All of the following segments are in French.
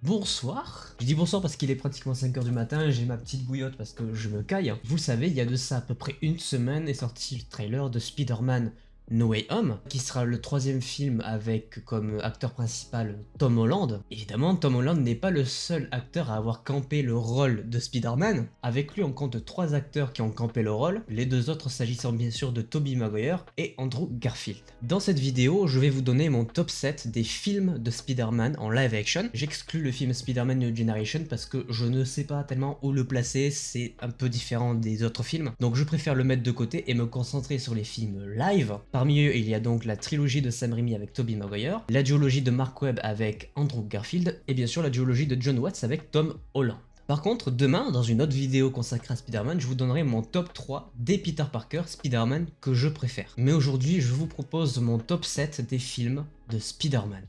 Bonsoir. Je dis bonsoir parce qu'il est pratiquement 5 h du matin, j'ai ma petite bouillotte parce que je me caille. Vous le savez, il y a de ça à peu près une semaine est sorti le trailer de Spider-Man No Way Home, qui sera le troisième film avec comme acteur principal Tom Holland. Évidemment, Tom Holland n'est pas le seul acteur à avoir campé le rôle de Spider-Man. Avec lui, on compte 3 acteurs qui ont campé le rôle, les 2 autres s'agissant bien sûr de Tobey Maguire et Andrew Garfield. Dans cette vidéo, je vais vous donner mon top 7 des films de Spider-Man en live action. J'exclus le film Spider-Man New Generation parce que je ne sais pas tellement où le placer, c'est un peu différent des autres films. Donc je préfère le mettre de côté et me concentrer sur les films live. Parmi eux, il y a donc la trilogie de Sam Raimi avec Tobey Maguire, la duologie de Mark Webb avec Andrew Garfield, et bien sûr la duologie de John Watts avec Tom Holland. Par contre, demain, dans une autre vidéo consacrée à Spider-Man, je vous donnerai mon top 3 des Peter Parker Spider-Man que je préfère. Mais aujourd'hui, je vous propose mon top 7 des films de Spider-Man.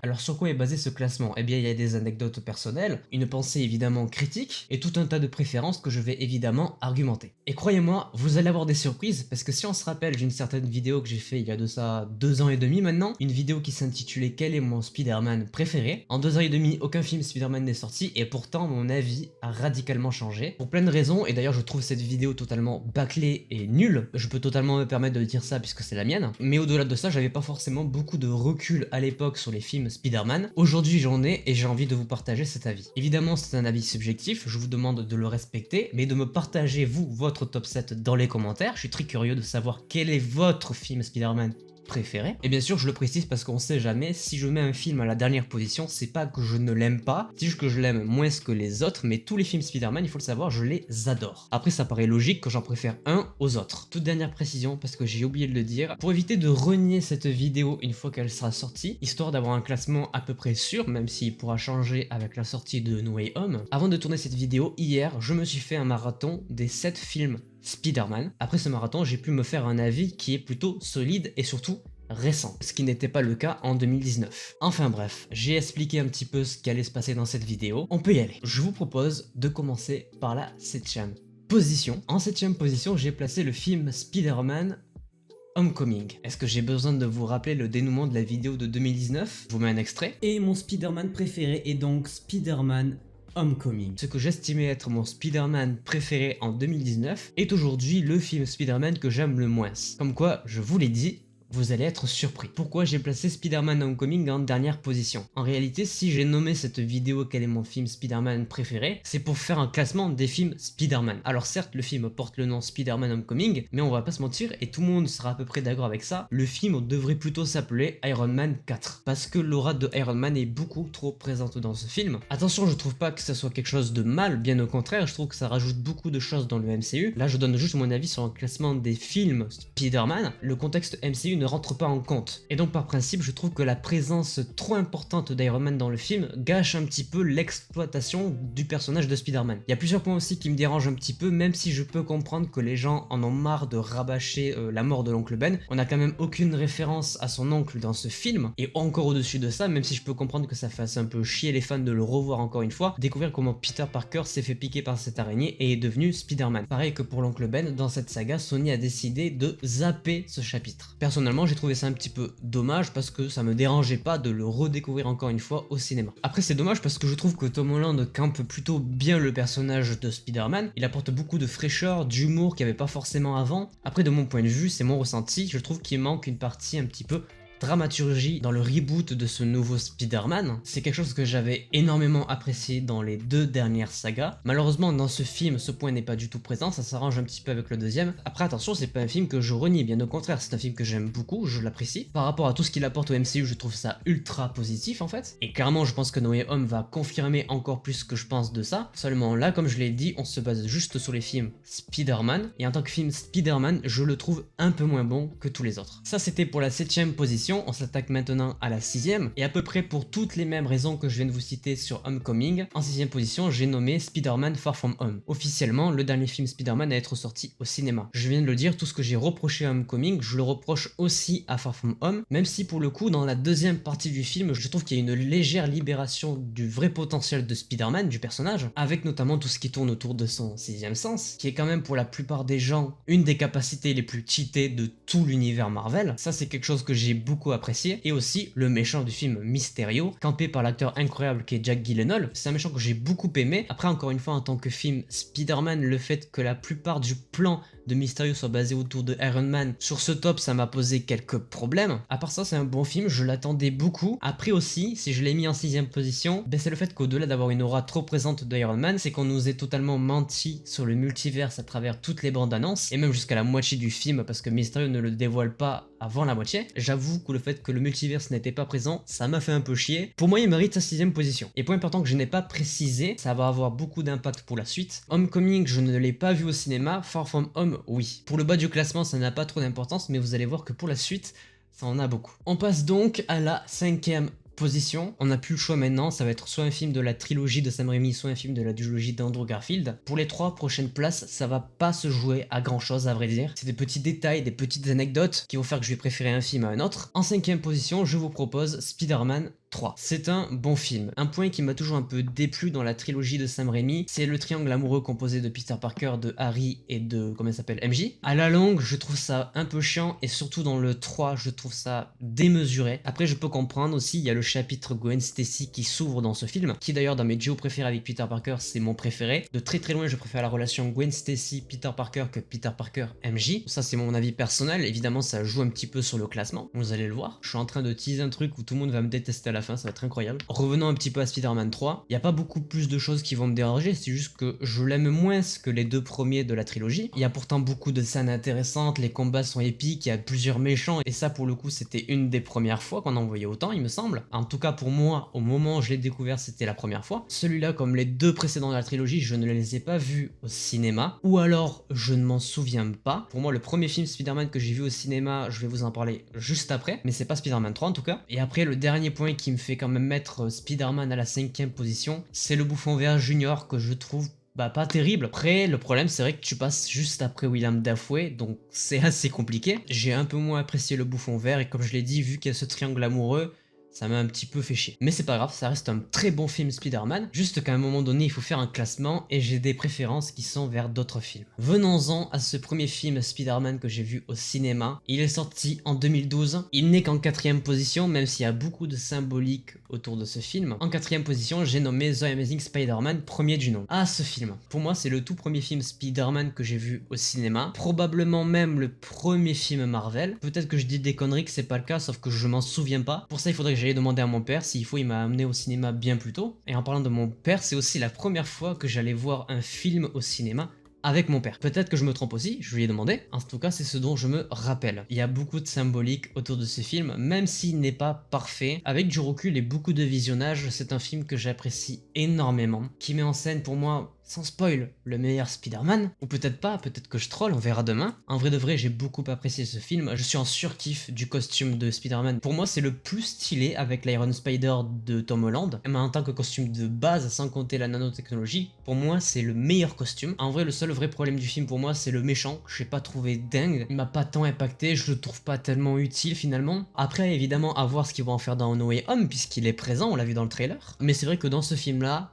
Alors sur quoi est basé ce classement? Eh bien il y a des anecdotes personnelles, une pensée évidemment critique, et tout un tas de préférences que je vais évidemment argumenter. Et croyez-moi, vous allez avoir des surprises, parce que si on se rappelle d'une certaine vidéo que j'ai fait il y a de ça 2 ans et demi maintenant, une vidéo qui s'intitulait Quel est mon Spider-Man préféré? En 2 ans et demi, aucun film Spider-Man n'est sorti, et pourtant mon avis a radicalement changé, pour plein de raisons, et d'ailleurs je trouve cette vidéo totalement bâclée et nulle, je peux totalement me permettre de dire ça puisque c'est la mienne, mais au-delà de ça, j'avais pas forcément beaucoup de recul à l'époque sur les films Spider-Man. Aujourd'hui j'en ai et j'ai envie de vous partager cet avis. Évidemment c'est un avis subjectif, je vous demande de le respecter, mais de me partager vous, votre top 7 dans les commentaires. Je suis très curieux de savoir quel est votre film Spider-Man préféré. Et bien sûr je le précise parce qu'on sait jamais, si je mets un film à la dernière position, c'est pas que je ne l'aime pas, c'est juste que je l'aime moins que les autres, mais tous les films Spider-Man, il faut le savoir, je les adore. Après ça paraît logique que j'en préfère un aux autres. Toute dernière précision, parce que j'ai oublié de le dire, pour éviter de renier cette vidéo une fois qu'elle sera sortie, histoire d'avoir un classement à peu près sûr, même s'il pourra changer avec la sortie de No Way Home, avant de tourner cette vidéo, hier, je me suis fait un marathon des 7 films Spider-Man. Après ce marathon, j'ai pu me faire un avis qui est plutôt solide et surtout récent, ce qui n'était pas le cas en 2019. Enfin bref, j'ai expliqué un petit peu ce qui allait se passer dans cette vidéo, on peut y aller. Je vous propose de commencer par la 7ème position. En 7ème position, j'ai placé le film Spider-Man Homecoming. Est-ce que j'ai besoin de vous rappeler le dénouement de la vidéo de 2019? Je vous mets un extrait. Et mon Spider-Man préféré est donc Spider-Man Homecoming. Ce que j'estimais être mon Spider-Man préféré en 2019 est aujourd'hui le film Spider-Man que j'aime le moins. Comme quoi, je vous l'ai dit, vous allez être surpris. Pourquoi j'ai placé Spider-Man Homecoming en dernière position? En réalité, si j'ai nommé cette vidéo quel est mon film Spider-Man préféré, c'est pour faire un classement des films Spider-Man. Alors certes, le film porte le nom Spider-Man Homecoming, mais on va pas se mentir, et tout le monde sera à peu près d'accord avec ça, le film devrait plutôt s'appeler Iron Man 4. Parce que l'aura de Iron Man est beaucoup trop présente dans ce film. Attention, je trouve pas que ça soit quelque chose de mal, bien au contraire, je trouve que ça rajoute beaucoup de choses dans le MCU. Là, je donne juste mon avis sur un classement des films Spider-Man. Le contexte MCU ne rentre pas en compte. Et donc par principe, je trouve que la présence trop importante d'Iron Man dans le film gâche un petit peu l'exploitation du personnage de Spider-Man. Il y a plusieurs points aussi qui me dérangent un petit peu, même si je peux comprendre que les gens en ont marre de rabâcher la mort de l'oncle Ben. On n'a quand même aucune référence à son oncle dans ce film, et encore au-dessus de ça, même si je peux comprendre que ça fasse un peu chier les fans de le revoir encore une fois, découvrir comment Peter Parker s'est fait piquer par cette araignée et est devenu Spider-Man. Pareil que pour l'oncle Ben, dans cette saga, Sony a décidé de zapper ce chapitre. Personnellement, j'ai trouvé ça un petit peu dommage parce que ça me dérangeait pas de le redécouvrir encore une fois au cinéma. Après c'est dommage parce que je trouve que Tom Holland campe plutôt bien le personnage de Spider-Man, il apporte beaucoup de fraîcheur, d'humour qu'il n'y avait pas forcément avant. Après de mon point de vue, c'est mon ressenti, je trouve qu'il manque une partie un petit peu dramaturgie dans le reboot de ce nouveau Spider-Man. C'est quelque chose que j'avais énormément apprécié dans les 2 dernières sagas. Malheureusement dans ce film ce point n'est pas du tout présent, ça s'arrange un petit peu avec le deuxième. Après attention, c'est pas un film que je renie, bien au contraire, c'est un film que j'aime beaucoup, je l'apprécie. Par rapport à tout ce qu'il apporte au MCU, je trouve ça ultra positif en fait. Et clairement je pense que No Way Home va confirmer encore plus ce que je pense de ça. Seulement là, comme je l'ai dit, on se base juste sur les films Spider-Man, et en tant que film Spider-Man, je le trouve un peu moins bon que tous les autres. Ça c'était pour la 7ème position. position, on s'attaque maintenant à la 6ème, et à peu près pour toutes les mêmes raisons que je viens de vous citer sur Homecoming, en 6ème position, j'ai nommé Spider-Man Far From Home. Officiellement, le dernier film Spider-Man à être sorti au cinéma. Je viens de le dire, tout ce que j'ai reproché à Homecoming, je le reproche aussi à Far From Home, même si pour le coup, dans la deuxième partie du film, je trouve qu'il y a une légère libération du vrai potentiel de Spider-Man, du personnage, avec notamment tout ce qui tourne autour de son 6ème sens, qui est quand même pour la plupart des gens une des capacités les plus cheatées de tout l'univers Marvel. Ça, c'est quelque chose que j'ai beaucoup apprécié. Et aussi le méchant du film Mysterio, campé par l'acteur incroyable qui est Jack Gyllenhaal. C'est un méchant que j'ai beaucoup aimé. Après, encore une fois, en tant que film Spider-Man, le fait que la plupart du plan de Mysterio soit basé autour de Iron Man, sur ce top, ça m'a posé quelques problèmes. À part ça, c'est un bon film, je l'attendais beaucoup. Après aussi, si je l'ai mis en 6ème position, ben c'est le fait qu'au-delà d'avoir une aura trop présente d'Iron Man, c'est qu'on nous ait totalement menti sur le multiverse à travers toutes les bandes annonces, et même jusqu'à la moitié du film, parce que Mysterio ne le dévoile pas avant la moitié. J'avoue que le fait que le multiverse n'était pas présent, ça m'a fait un peu chier. Pour moi, il mérite sa 6ème position. Et point important que je n'ai pas précisé, ça va avoir beaucoup d'impact pour la suite. Homecoming, je ne l'ai pas vu au cinéma. Far From Home, oui. Pour le bas du classement, ça n'a pas trop d'importance, mais vous allez voir que pour la suite, ça en a beaucoup. On passe donc à la 5ème position. On n'a plus le choix maintenant, ça va être soit un film de la trilogie de Sam Raimi, soit un film de la duologie d'Andrew Garfield. Pour les 3 prochaines places, ça va pas se jouer à grand chose à vrai dire. C'est des petits détails, des petites anecdotes qui vont faire que je vais préférer un film à un autre. En 5ème position, je vous propose Spider-Man 3. C'est un bon film. Un point qui m'a toujours un peu déplu dans la trilogie de Sam Raimi, c'est le triangle amoureux composé de Peter Parker, de Harry et de, comment il s'appelle, MJ. À la longue, je trouve ça un peu chiant et surtout dans le 3, je trouve ça démesuré. Après, je peux comprendre aussi, il y a le chapitre Gwen Stacy qui s'ouvre dans ce film, qui d'ailleurs dans mes duos préférés avec Peter Parker, c'est mon préféré. De très très loin, je préfère la relation Gwen Stacy-Peter Parker que Peter Parker-MJ. Ça, c'est mon avis personnel. Évidemment, ça joue un petit peu sur le classement. Vous allez le voir. Je suis en train de teaser un truc où tout le monde va me détester à la fin, ça va être incroyable. Revenons un petit peu à Spider-Man 3, il n'y a pas beaucoup plus de choses qui vont me déranger, c'est juste que je l'aime moins que les 2 premiers de la trilogie. Il y a pourtant beaucoup de scènes intéressantes, les combats sont épiques, il y a plusieurs méchants, et ça pour le coup c'était une des premières fois qu'on en voyait autant il me semble. En tout cas pour moi, au moment où je l'ai découvert c'était la première fois. Celui-là comme les 2 précédents de la trilogie, je ne les ai pas vus au cinéma, ou alors je ne m'en souviens pas. Pour moi le premier film Spider-Man que j'ai vu au cinéma, je vais vous en parler juste après, mais c'est pas Spider-Man 3 en tout cas. Et après le dernier point qui me fait quand même mettre Spider-Man à la 5ème position, c'est le Bouffon Vert Junior que je trouve pas terrible. Après, le problème, c'est vrai que tu passes juste après William Dafoe, donc c'est assez compliqué. J'ai un peu moins apprécié le Bouffon Vert, et comme je l'ai dit, vu qu'il y a ce triangle amoureux, ça m'a un petit peu fait chier. Mais c'est pas grave, ça reste un très bon film Spider-Man, juste qu'à un moment donné, il faut faire un classement, et j'ai des préférences qui sont vers d'autres films. Venons-en à ce premier film Spider-Man que j'ai vu au cinéma. Il est sorti en 2012, il n'est qu'en 4ème position, même s'il y a beaucoup de symbolique autour de ce film. En 4ème position, j'ai nommé The Amazing Spider-Man, premier du nom. Ah, ce film. Pour moi, c'est le tout premier film Spider-Man que j'ai vu au cinéma, probablement même le premier film Marvel. Peut-être que je dis des conneries que c'est pas le cas, sauf que je m'en souviens pas. Pour ça, il faudrait que j'aille demander à mon père, s'il faut, il m'a amené au cinéma bien plus tôt. Et en parlant de mon père, c'est aussi la première fois que j'allais voir un film au cinéma avec mon père. Peut-être que je me trompe aussi, je lui ai demandé. En tout cas, c'est ce dont je me rappelle. Il y a beaucoup de symbolique autour de ce film, même s'il n'est pas parfait. Avec du recul et beaucoup de visionnage, c'est un film que j'apprécie énormément, qui met en scène pour moi, sans spoil, le meilleur Spider-Man, ou peut-être pas, peut-être que je troll, on verra demain. En vrai de vrai, j'ai beaucoup apprécié ce film, je suis en surkiff du costume de Spider-Man. Pour moi, c'est le plus stylé avec l'Iron Spider de Tom Holland, mais en tant que costume de base, sans compter la nanotechnologie, pour moi, c'est le meilleur costume. En vrai, le seul vrai problème du film pour moi, c'est le méchant, que j'ai pas trouvé dingue, il m'a pas tant impacté, je le trouve pas tellement utile finalement. Après, évidemment, à voir ce qu'ils vont en faire dans No Way Home, puisqu'il est présent, on l'a vu dans le trailer, mais c'est vrai que dans ce film-là,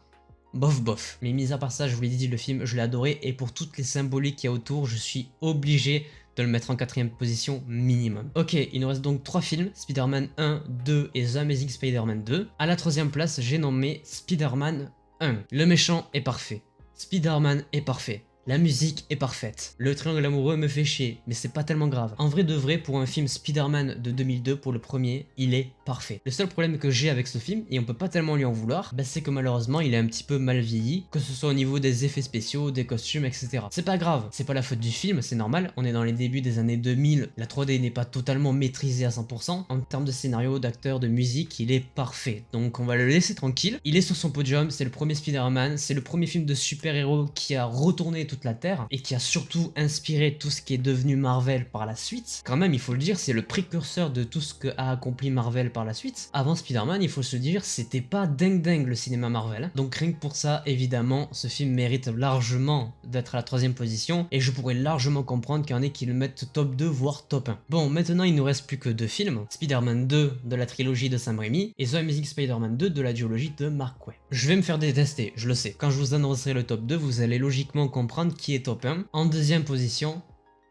bof. Mais mis à part ça, je vous l'ai dit, le film, je l'ai adoré, et pour toutes les symboliques qu'il y a autour, je suis obligé de le mettre en 4ème position minimum. Ok, il nous reste donc 3 films, Spider-Man 1, 2 et The Amazing Spider-Man 2. À la 3ème place, j'ai nommé Spider-Man 1. Le méchant est parfait. Spider-Man est parfait. La musique est parfaite. Le triangle amoureux me fait chier, mais c'est pas tellement grave. En vrai de vrai, pour un film Spider-Man de 2002, pour le premier, il est parfait. Le seul problème que j'ai avec ce film, et on peut pas tellement lui en vouloir, c'est que malheureusement, il est un petit peu mal vieilli, que ce soit au niveau des effets spéciaux, des costumes, etc. C'est pas grave, c'est pas la faute du film, c'est normal, on est dans les débuts des années 2000, la 3D n'est pas totalement maîtrisée à 100%. En termes de scénario, d'acteur, de musique, il est parfait. Donc on va le laisser tranquille. Il est sur son podium, c'est le premier Spider-Man, c'est le premier film de super-héros qui a retourné toute la Terre et qui a surtout inspiré tout ce qui est devenu Marvel par la suite. Quand même, il faut le dire, c'est le précurseur de tout ce que a accompli Marvel par la suite. Avant Spider-Man, il faut se dire, c'était pas dingue le cinéma Marvel. Donc rien que pour ça, évidemment, ce film mérite largement d'être à la 3ème position et je pourrais largement comprendre qu'il y en ait qui le mettent top 2 voire top 1. Bon, maintenant il nous reste plus que 2 films, Spider-Man 2 de la trilogie de Sam Raimi et The Amazing Spider-Man 2 de la duologie de Mark Waid. Je vais me faire détester, je le sais. Quand je vous annoncerai le top 2, vous allez logiquement comprendre qui est top 1. En 2ème position,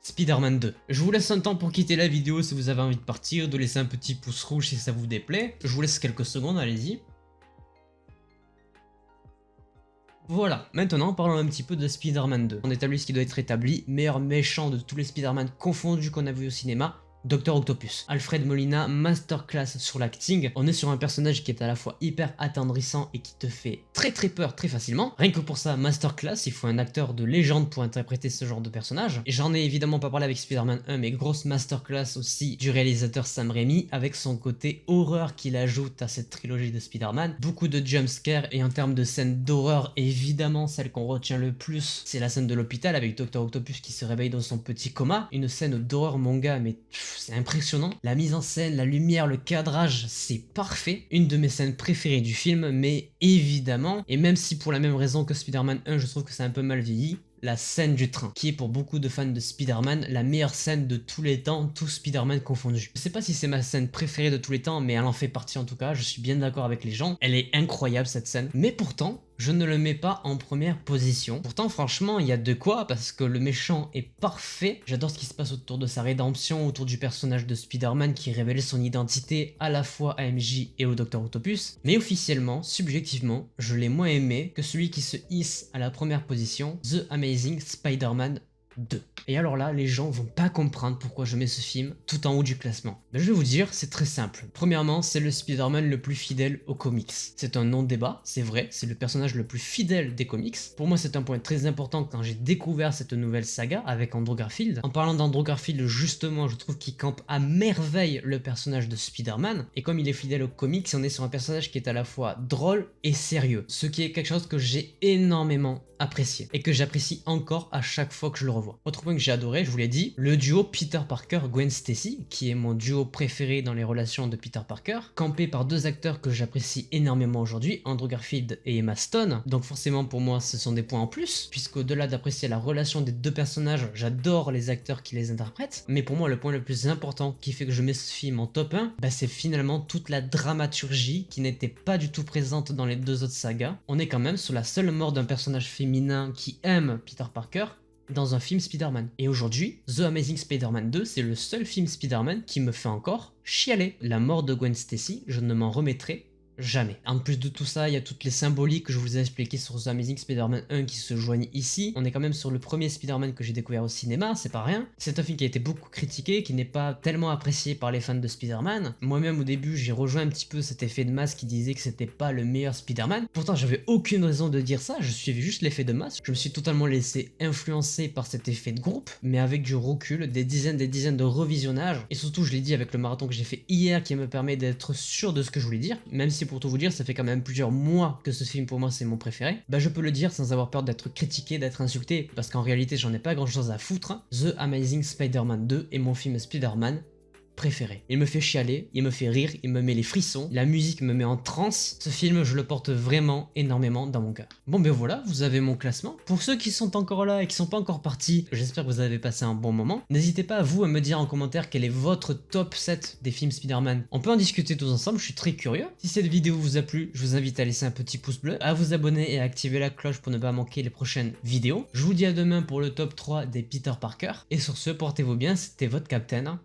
Spider-Man 2. Je vous laisse un temps pour quitter la vidéo si vous avez envie de partir, de laisser un petit pouce rouge si ça vous déplaît. Je vous laisse quelques secondes, allez-y. Voilà, maintenant parlons un petit peu de Spider-Man 2. On établit ce qui doit être établi, meilleur méchant de tous les Spider-Man confondus qu'on a vu au cinéma, Dr Octopus. Alfred Molina, masterclass sur l'acting. On est sur un personnage qui est à la fois hyper attendrissant et qui te fait très peur très facilement. Rien que pour ça, masterclass, il faut un acteur de légende pour interpréter ce genre de personnage. Et j'en ai évidemment pas parlé avec Spider-Man 1, mais grosse masterclass aussi du réalisateur Sam Raimi avec son côté horreur qu'il ajoute à cette trilogie de Spider-Man. Beaucoup de jumpscares et en termes de scènes d'horreur, évidemment celle qu'on retient le plus, c'est la scène de l'hôpital avec Dr Octopus qui se réveille dans son petit coma. Une scène d'horreur manga, mais c'est impressionnant. La mise en scène, la lumière, le cadrage, c'est parfait. Une de mes scènes préférées du film, mais évidemment, et même si pour la même raison que Spider-Man 1, je trouve que c'est un peu mal vieilli, la scène du train, qui est pour beaucoup de fans de Spider-Man la meilleure scène de tous les temps, tous Spider-Man confondus. Je sais pas si c'est ma scène préférée de tous les temps, mais elle en fait partie en tout cas, je suis bien d'accord avec les gens. Elle est incroyable cette scène, mais pourtant, je ne le mets pas en première position. Pourtant, franchement, il y a de quoi, parce que le méchant est parfait. J'adore ce qui se passe autour de sa rédemption, autour du personnage de Spider-Man qui révèle son identité à la fois à MJ et au Dr Octopus. Mais officiellement, subjectivement, je l'ai moins aimé que celui qui se hisse à la première position, The Amazing Spider-Man 2. Et alors là, les gens vont pas comprendre pourquoi je mets ce film tout en haut du classement. Mais je vais vous dire, c'est très simple. Premièrement, c'est le Spider-Man le plus fidèle aux comics. C'est un non-débat, c'est vrai, c'est le personnage le plus fidèle des comics. Pour moi, c'est un point très important quand j'ai découvert cette nouvelle saga avec Andrew Garfield. En parlant d'Andrew Garfield, justement, je trouve qu'il campe à merveille le personnage de Spider-Man. Et comme il est fidèle aux comics, on est sur un personnage qui est à la fois drôle et sérieux. Ce qui est quelque chose que j'ai énormément apprécié et que j'apprécie encore à chaque fois que je le revois. Autre point que j'ai adoré, je vous l'ai dit, le duo Peter Parker-Gwen Stacy, qui est mon duo préféré dans les relations de Peter Parker, campé par deux acteurs que j'apprécie énormément aujourd'hui, Andrew Garfield et Emma Stone. Donc forcément pour moi ce sont des points en plus, puisque au-delà d'apprécier la relation des deux personnages, j'adore les acteurs qui les interprètent, mais pour moi le point le plus important qui fait que je mets ce film en top 1, c'est finalement toute la dramaturgie qui n'était pas du tout présente dans les deux autres sagas. On est quand même sur la seule mort d'un personnage féminin qui aime Peter Parker dans un film Spider-Man. Et aujourd'hui, The Amazing Spider-Man 2, c'est le seul film Spider-Man qui me fait encore chialer. La mort de Gwen Stacy, je ne m'en remettrai jamais. En plus de tout ça, il y a toutes les symboliques que je vous ai expliquées sur The Amazing Spider-Man 1 qui se joignent ici. On est quand même sur le premier Spider-Man que j'ai découvert au cinéma, c'est pas rien. C'est un film qui a été beaucoup critiqué, qui n'est pas tellement apprécié par les fans de Spider-Man. Moi-même au début, j'ai rejoint un petit peu cet effet de masse qui disait que c'était pas le meilleur Spider-Man. Pourtant, j'avais aucune raison de dire ça, je suivais juste l'effet de masse. Je me suis totalement laissé influencer par cet effet de groupe, mais avec du recul, des dizaines de revisionnages. Et surtout, je l'ai dit avec le marathon que j'ai fait hier qui me permet d'être sûr de ce que je voulais dire, même si pour tout vous dire, ça fait quand même plusieurs mois que ce film pour moi c'est mon préféré, je peux le dire sans avoir peur d'être critiqué, d'être insulté, parce qu'en réalité j'en ai pas grand chose à foutre. The Amazing Spider-Man 2 est mon film Spider-Man préféré. Il me fait chialer, il me fait rire, il me met les frissons, la musique me met en transe. Ce film, je le porte vraiment énormément dans mon cœur. Bon voilà, vous avez mon classement. Pour ceux qui sont encore là et qui sont pas encore partis, j'espère que vous avez passé un bon moment. N'hésitez pas vous à me dire en commentaire quel est votre top 7 des films Spider-Man. On peut en discuter tous ensemble, je suis très curieux. Si cette vidéo vous a plu, je vous invite à laisser un petit pouce bleu, à vous abonner et à activer la cloche pour ne pas manquer les prochaines vidéos. Je vous dis à demain pour le top 3 des Peter Parker. Et sur ce, portez-vous bien, c'était votre Captain.